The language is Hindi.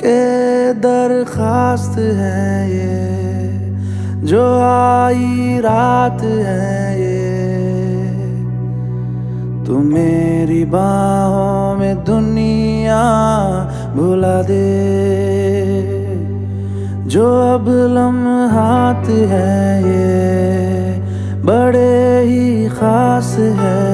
के दरखास्त है ये, जो आई रात है ये। तू मेरी बाहों में दुनिया भुला दे, जो अब लम्हात है ये बड़े ही खास है।